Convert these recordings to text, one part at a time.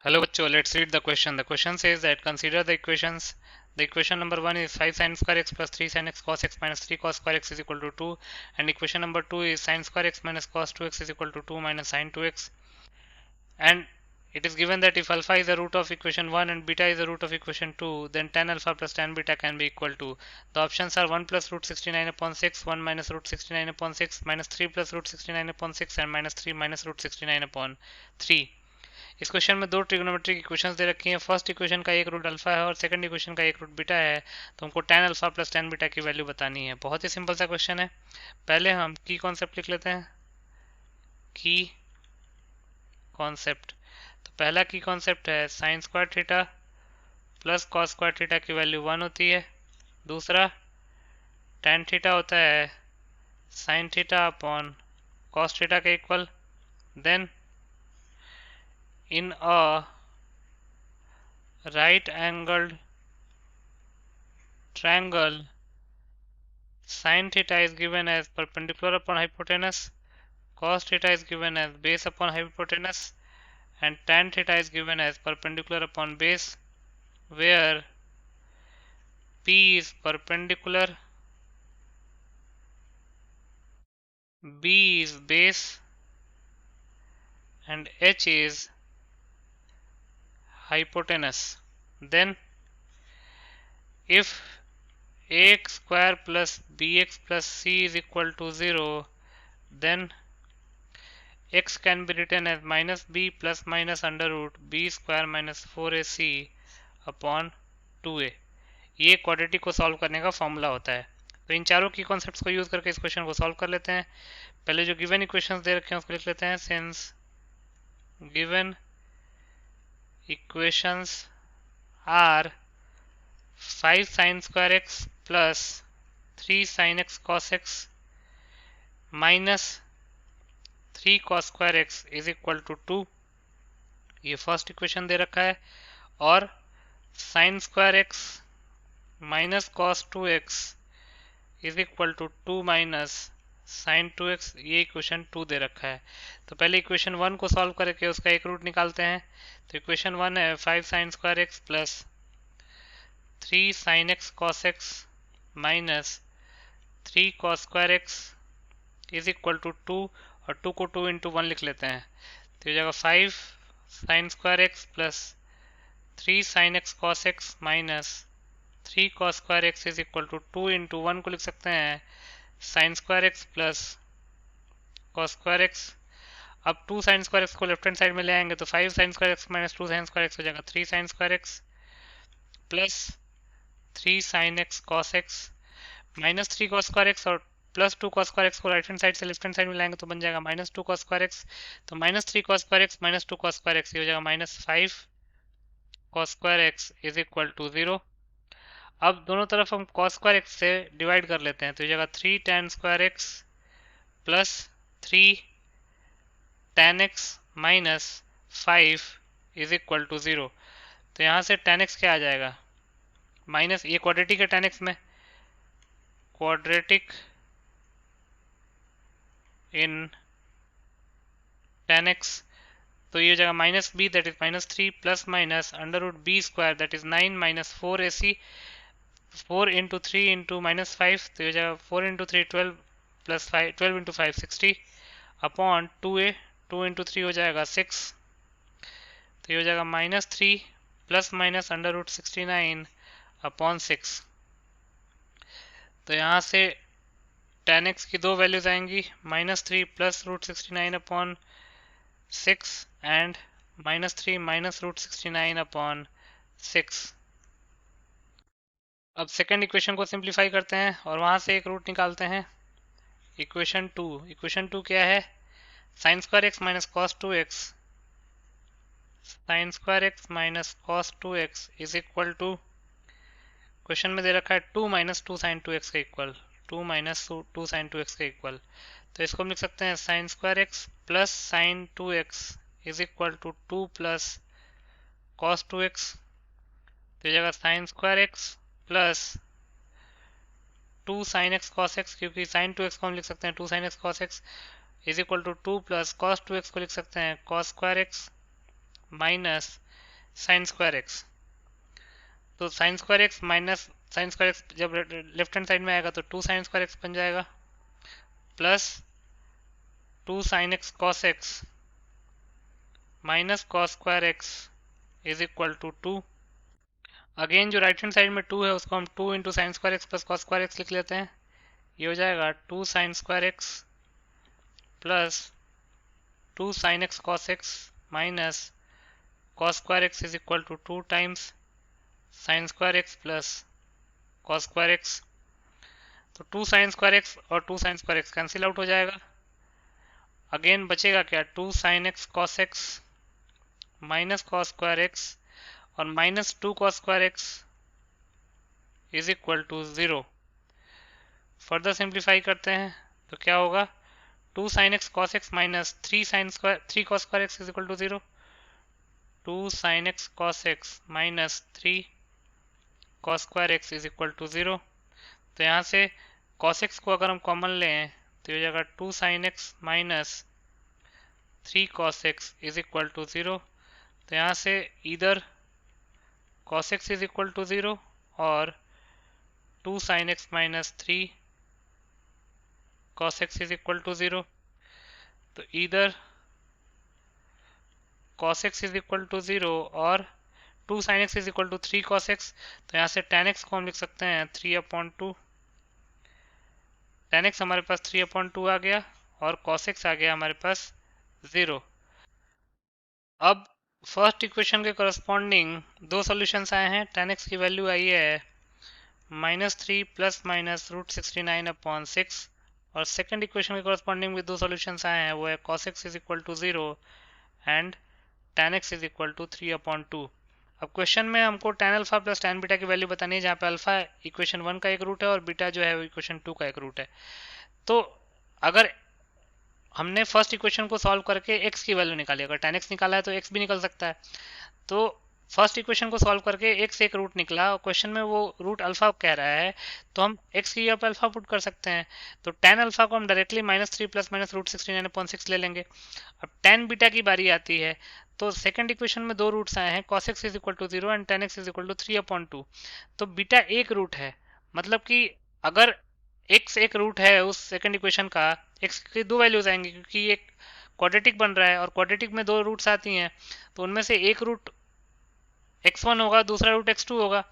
Hello bachcho, let's read the question. The question says that consider the equations. The equation number 1 is 5 sin square x plus 3 sin x cos x minus 3 cos square x is equal to 2, and equation number 2 is sin square x minus cos 2x is equal to 2 minus sin 2x, and it is given that if alpha is the root of equation 1 and beta is the root of equation 2, then tan alpha plus tan beta can be equal to. The options are 1 plus root 69 upon 6, 1 minus root 69 upon 6, minus 3 plus root 69 upon 6, and minus 3 minus root 69 upon 3. इस question में दो trigonometric equations दे रखी हैं। First equation का एक root alpha है और second equation का एक रूट बीटा है, तो हमको tan alpha plus tan beta की वैल्यू बतानी है। बहुत ही सिंपल सा क्वेश्चन है। पहले हम की कॉन्सेप्ट लिख लेते हैं। की कॉन्सेप्ट, तो पहला की कॉन्सेप्ट है sine square theta plus cos square theta की वैल्यू 1 होती है। दूसरा tan थीटा होता है sine theta upon cos theta के equal. Then in a right angled triangle, sin theta is given as perpendicular upon hypotenuse, cos theta is given as base upon hypotenuse, and tan theta is given as perpendicular upon base, where P is perpendicular, B is base, and H is hypotenuse. Then if ax square plus bx plus c is equal to 0, then x can be written as minus b plus minus under root b square minus 4ac upon 2a। ये quadratic को solve करने का formula होता है। तो इन चारों की concepts को यूज करके इस क्वेश्चन को सॉल्व कर लेते हैं। पहले जो गिवन इक्वेशंस दे रखे हैं उसको लिख लेते हैं। Since given equations are 5 sin square x plus 3 sin x cos x minus 3 cos square x is equal to 2, ये फर्स्ट इक्वेशन दे रखा है। और sin square x minus cos 2x is equal to 2 minus sin 2x, ये equation 2 दे रखा है। तो पहले equation 1 को सॉल्व करके उसका एक रूट निकालते हैं। तो इक्वेशन 1 है 5 sin square x plus 3 sin x cos x minus 3 cos square x is equal to 2, और 2 को 2 into 1 लिख लेते हैं। तो ये जगह 5 sin square x plus 3 sin x cos x minus 3 cos square x is equal to 2 into 1 को लिख सकते हैं sin square x plus cos square x। अब 2 sin square x को लेफ्ट हैंड साइड में ले आएंगे तो 5 sin square x minus 2 sin square x हो जाएगा 3 sin square x plus 3 sin x cos x minus 3 cos square x और plus 2 cos square x को राइट हैंड साइड से लेफ्ट हैंड साइड में लाएंगे तो बन जाएगा माइनस 2 cos square x। तो minus 3 cos square x minus 2 cos square x, ये हो जाएगा minus 5 cos square x is equal to 0। अब दोनों तरफ हम cos square x से डिवाइड कर लेते हैं तो ये जगह 3 tan square x plus 3 tan x minus 5 is equal to 0। तो यहाँ से tan x क्या आ जाएगा, माइनस, ये क्वाड्रेटिक है tan x में, क्वाड्रेटिक इन tan x, तो ये हो जाएगा minus B that is minus 3 plus minus under root B square that is 9 minus 4ac, 4 into 3 into minus 5, तो ये हो जाएगा 4 into 3 12 plus 5 12 into 5 60 upon 2a, 2 into 3 हो जाएगा 6, तो ये हो जाएगा minus 3 plus minus under root 69 upon 6। तो यहाँ से tan x की दो वैल्यूज आएंगी, minus 3 plus root 69 upon 6 and minus 3 minus root 69 upon 6। अब सेकंड इक्वेशन को सिंप्लीफाई करते हैं और वहां से एक रूट निकालते हैं। इक्वेशन 2 क्या है, sine square x minus cos 2x, sine square x minus cos 2x is equal to, question में दे रखा है 2 माइनस 2 साइन 2x के इक्वल, 2 माइनस 2 साइन 2x के इक्वल। तो इसको हम लिख सकते हैं sine square x plus sine 2x is equal to 2 plus cos 2x। तो ये जगह sine square x plus 2 sine x cos x, क्योंकि साइन 2x को हम लिख सकते हैं 2 sine x cos x is equal to 2 plus cos 2x को लिख सकते हैं cos square x minus sine square x. तो sine square x minus sine square x जब लेफ्ट हैंड साइड में आएगा तो 2 साइन स्क्वायर एक्स बन जाएगा, plus 2 sine x cos x minus cos square x is equal to 2। Again जो right hand side में 2 है उसको हम 2 into sine square x plus cos square x लिख लेते हैं। ये हो जाएगा 2 sine square x plus 2 sine x cos x minus cos square x is equal to 2 times sign square x plus cos square x. तो 2 sine square x और 2 sine square x cancel out हो जाएगा। Again बचेगा क्या, 2 sine x cos x minus cos square x और minus 2 cos square x is equal to 0। Further simplify करते हैं तो क्या होगा, 2 sine x cos x minus 3 cos square x is equal to 0। 2 sine x cos x minus 3 cos square x is equal to 0। तो यहाँ से cos x को अगर हम कॉमन लें तो ये हो जाएगा 2 sine x minus 3 cos x is equal to 0। तो यहाँ से इधर cos x is equal to 0 और 2 sine x minus 3 cos x is equal to 0। तो इधर cos x is equal to 0 और 2 sine x is equal to 3 cos x। तो यहाँ से tan x को हम लिख सकते हैं 3/2। tan x हमारे पास 3/2 आ गया और cos x आ गया हमारे पास 0। अब फर्स्ट इक्वेशन के करस्पॉन्डिंग दो सॉल्यूशंस आए हैं। tan x की वैल्यू आई है -3 प्लस माइनस √69/6 और सेकंड इक्वेशन के करस्पॉन्डिंग भी दो सॉल्यूशंस आए हैं, वो है cos x is equal to 0 and tan x is equal to 3/2। अब क्वेश्चन में हमको tan alpha plus tan beta की वैल्यू बतानी है, जहाँ पे अल्फा इक्वेशन 1 का एक रूट है और बीटा जो है वो इक्वेशन 2 का एक रूट है। तो अगर हमने फर्स्ट इक्वेशन को सॉल्व करके x की वैल्यू निकाली, अगर tan x निकाला है तो x भी निकल सकता है। तो फर्स्ट इक्वेशन को सॉल्व करके x एक रूट निकला और क्वेश्चन में वो रूट अल्फा कह रहा है, तो हम x की जगह पे अल्फा पुट कर सकते हैं। तो tan अल्फा को हम डायरेक्टली -3 प्लस माइनस √69/6 ले लेंगे। अब tan बीटा की बारी आती है, तो सेकंड इक्वेशन में दो रूट्स आए हैं, cos x is equal to 0 and tan x is equal to 3/2। तो बीटा एक रूट है, मतलब कि अगर x एक रूट है उस सेकंड इक्वेशन का, x की दो वैल्यूज आएंगी क्योंकि एक क्वाड्रेटिक बन रहा है और क्वाड्रेटिक में दो रूट्स आती हैं, तो उनमें से एक रूट x1 होगा, दूसरा रूट x2 होगा।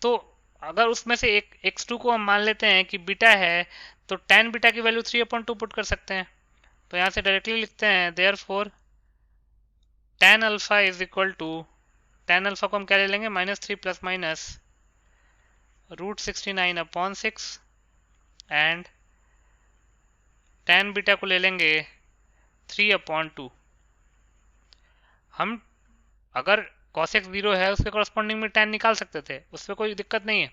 तो अगर उसमें से एक x2 को हम मान लेते हैं कि बीटा है, तो tan बीटा की वैल्यू 3/2 पुट कर सकते हैं। तो यहाँ से डायरेक्टली लिखते हैं therefore tan alpha is equal to, tan alpha को हम क्या ले लेंगे, -3 plus minus √69/6 and tan beta को ले लेंगे 3/2। हम अगर cos x 0 है उसके कॉरस्पॉन्डिंग में tan निकाल सकते थे, उसमें कोई दिक्कत नहीं है,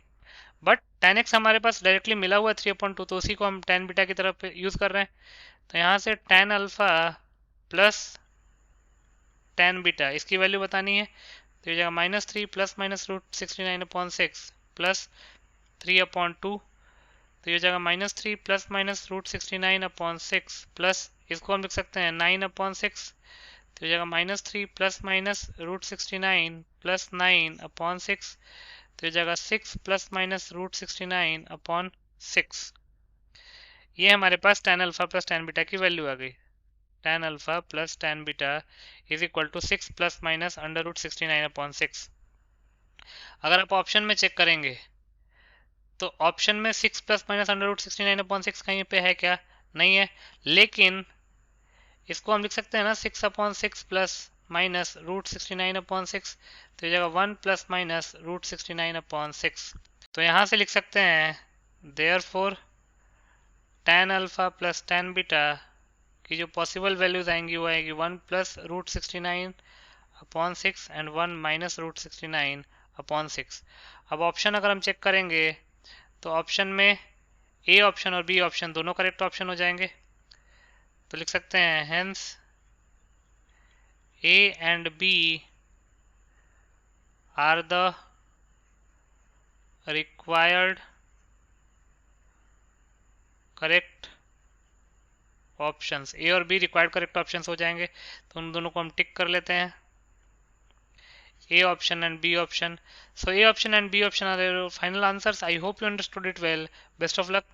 बट tan x हमारे पास डायरेक्टली मिला हुआ है 3/2, तो उसी को हम tan बीटा की तरफ यूज कर रहे हैं। तो यहाँ से tan alpha plus tan beta इसकी वैल्यू बतानी है, तो ये जाएगा -3 प्लस माइनस √69/6 प्लस 3/2। तो ये जाएगा -3 प्लस माइनस √69/6 प्लस इसको हम लिख सकते हैं 9/6। तो ये जाएगा -3 प्लस माइनस √69 प्लस 9/6। तो ये जाएगा 6 प्लस माइनस √69/6। ये हमारे पास tan alpha plus tan beta की वैल्यू आ गई। tan alpha plus tan beta is equal to 6 plus minus √69/6। अगर आप ऑप्शन में चेक करेंगे तो ऑप्शन में 6 प्लस माइनस √69/6 कहीं पे है क्या, नहीं है, लेकिन इसको हम लिख सकते हैं ना 6/6 प्लस माइनस √69/6। तो ये जगह 1 प्लस माइनस √69/6। तो यहाँ से लिख सकते हैं therefore tan alpha plus tan beta की जो पॉसिबल वैल्यूज आएंगी वो आएगी 1 प्लस √69/6 एंड 1 माइनस √69/6। अब ऑप्शन अगर हम चेक करेंगे तो ऑप्शन में ए ऑप्शन और बी ऑप्शन दोनों करेक्ट ऑप्शन हो जाएंगे। तो लिख सकते हैं hence A and B are the required correct options. A और बी रिक्वायर्ड करेक्ट ऑप्शंस हो जाएंगे, तो उन दोनों को हम टिक कर लेते हैं। A option and B option. So A option and B option are your final answers. I hope you understood it well. Best of luck.